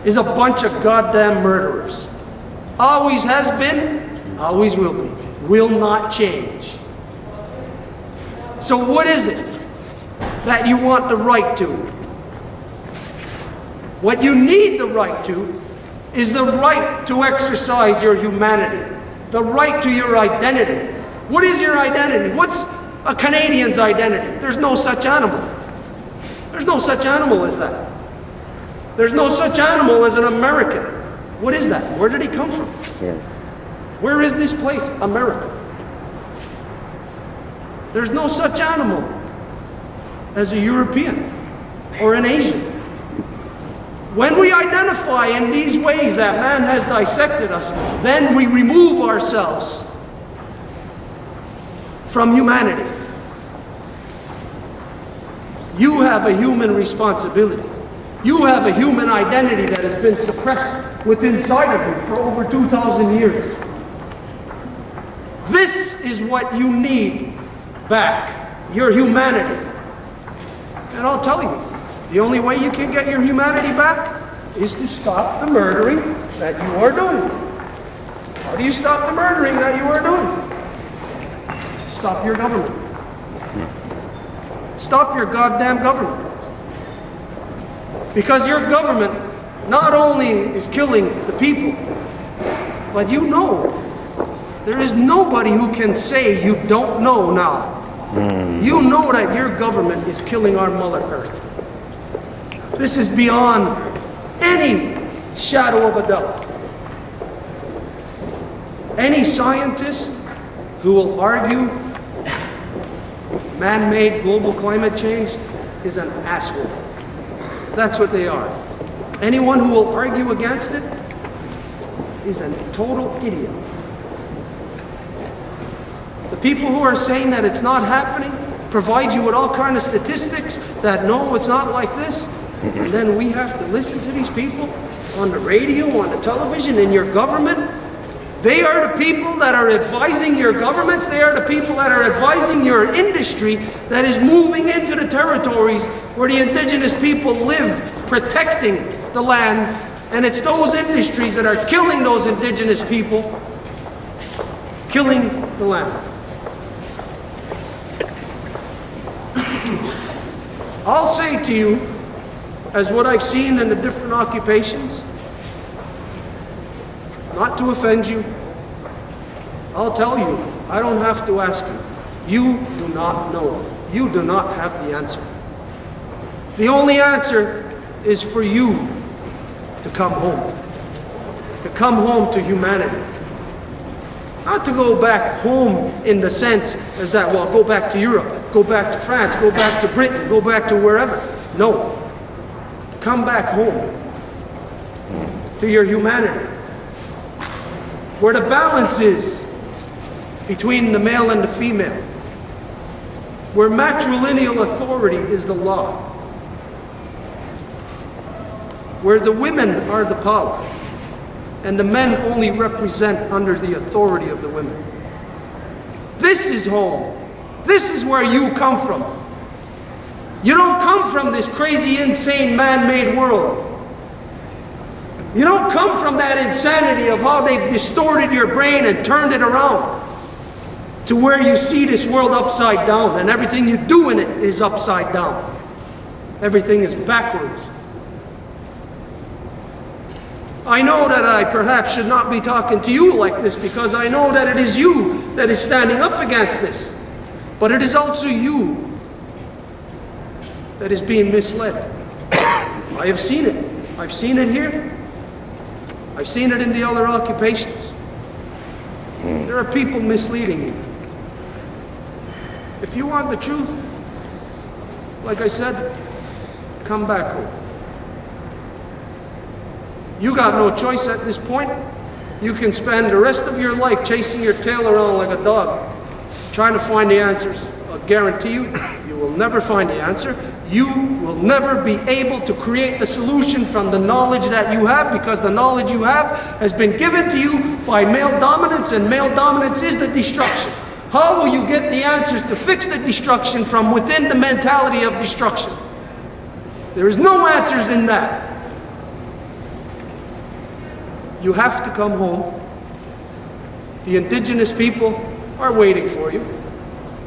is a bunch of goddamn murderers. Always has been, always will be. Will not change. So what is it that you want the right to? What you need the right to is the right to exercise your humanity, the right to your identity. What is your identity? What's a Canadian's identity? There's no such animal. There's no such animal as that. There's no such animal as an American. What is that? Where did he come from? Yeah. Where is this place? America. There's no such animal as a European or an Asian. When we identify in these ways that man has dissected us, then we remove ourselves from humanity. You have a human responsibility. You have a human identity that has been suppressed within inside of you for over 2,000 years. This is what you need back, your humanity. And I'll tell you, the only way you can get your humanity back is to stop the murdering that you are doing. How do you stop the murdering that you are doing? Stop your government. Stop your goddamn government. Because your government not only is killing the people, but you know, there is nobody who can say you don't know now. You know that your government is killing our Mother Earth. This is beyond any shadow of a doubt. Any scientist who will argue man-made global climate change is an asshole. That's what they are. Anyone who will argue against it is a total idiot. The people who are saying that it's not happening provide you with all kinds of statistics that no, it's not like this. And then we have to listen to these people on the radio, on the television, in your government. They are the people that are advising your governments. They are the people that are advising your industry that is moving into the territories where the indigenous people live, protecting the land. And it's those industries that are killing those indigenous people, killing the land. I'll say to you, as what I've seen in the different occupations, not to offend you, I'll tell you, I don't have to ask you. You do not know. You do not have the answer. The only answer is for you to come home. To come home to humanity. Not to go back home in the sense as that, well, go back to Europe, go back to France, go back to Britain, go back to wherever. No. Come back home to your humanity. Where the balance is between the male and the female. Where matrilineal authority is the law. Where the women are the power. And the men only represent under the authority of the women. This is home. This is where you come from. You don't come from this crazy, insane, man-made world. You don't come from that insanity of how they've distorted your brain and turned it around to where you see this world upside down and everything you do in it is upside down. Everything is backwards. I know that I perhaps should not be talking to you like this because I know that it is you that is standing up against this. But it is also you that is being misled. I have seen it. I've seen it here. I've seen it in the other occupations. There are people misleading you. If you want the truth, like I said, come back home. You got no choice at this point. You can spend the rest of your life chasing your tail around like a dog, trying to find the answers. I'll guarantee you, you will never find the answer. You will never be able to create the solution from the knowledge that you have, because the knowledge you have has been given to you by male dominance, and male dominance is the destruction. How will you get the answers to fix the destruction from within the mentality of destruction? There is no answers in that. You have to come home. The indigenous people are waiting for you.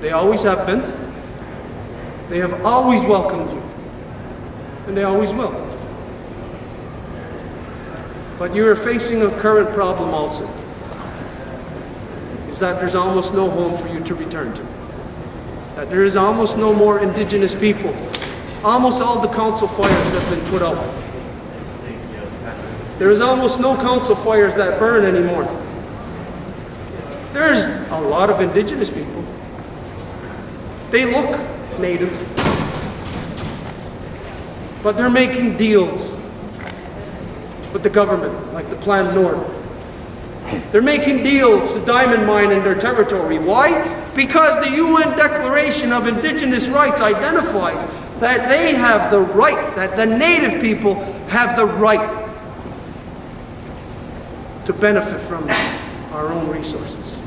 They always have been. They have always welcomed you. And they always will. But you are facing a current problem also. Is that there's almost no home for you to return to. That there is almost no more indigenous people. Almost all the council fires have been put out. There is almost no council fires that burn anymore. There's a lot of indigenous people. They look native. But they're making deals with the government, like the Plan Nord. They're making deals to diamond mine in their territory. Why? Because the UN Declaration of Indigenous Rights identifies that they have the right, that the native people have the right to benefit from our own resources.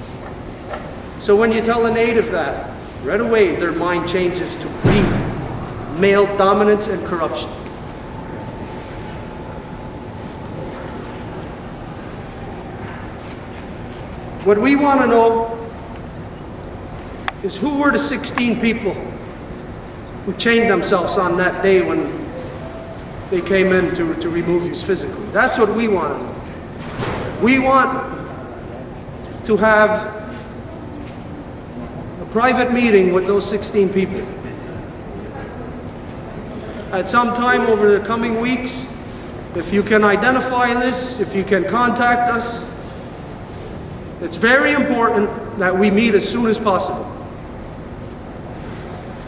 So when you tell a native that, right away their mind changes to greed, male dominance, and corruption. What we want to know is who were the 16 people who chained themselves on that day when they came in to remove you physically. That's what we want to know. We want to have a private meeting with those 16 people. At some time over the coming weeks, if you can identify this, if you can contact us, it's very important that we meet as soon as possible.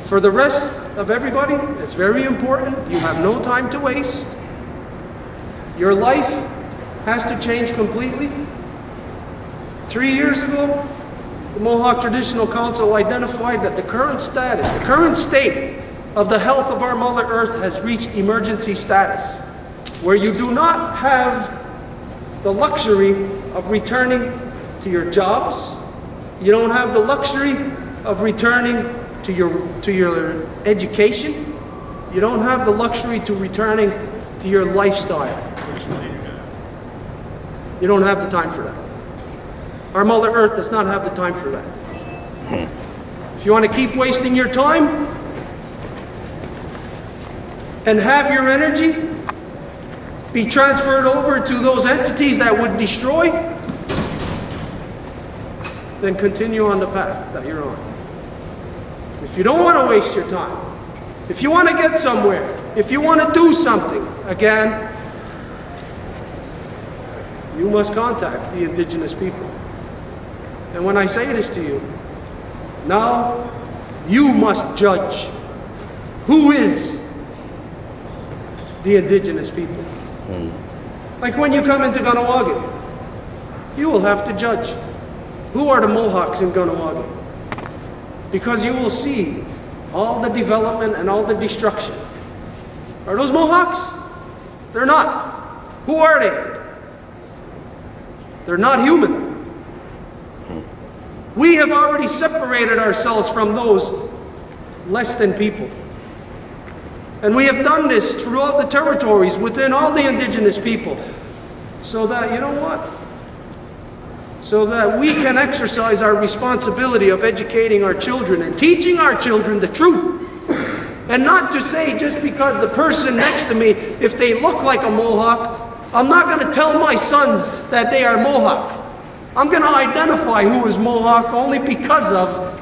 For the rest of everybody, it's very important. You have no time to waste. Your life has to change completely. 3 years ago, the Mohawk Traditional Council identified that the current status, the current state of the health of our Mother Earth has reached emergency status, where you do not have the luxury of returning to your jobs. You don't have the luxury of returning to your education. You don't have the luxury to returning to your lifestyle. You don't have the time for that. Our Mother Earth does not have the time for that. If you want to keep wasting your time and have your energy be transferred over to those entities that would destroy, then continue on the path that you're on. If you don't want to waste your time, if you want to get somewhere, if you want to do something, again, you must contact the indigenous people. And when I say this to you, now you must judge who is the indigenous people. Like when you come into Kanawaki, you will have to judge who are the Mohawks in Kanawaki. Because you will see all the development and all the destruction. Are those Mohawks? They're not. Who are they? They're not human. We have already separated ourselves from those less than people. And we have done this throughout the territories, within all the indigenous people, so that, you know what? So that we can exercise our responsibility of educating our children and teaching our children the truth. And not to say just because the person next to me, if they look like a Mohawk, I'm not going to tell my sons that they are Mohawk. I'm going to identify who is Mohawk only because of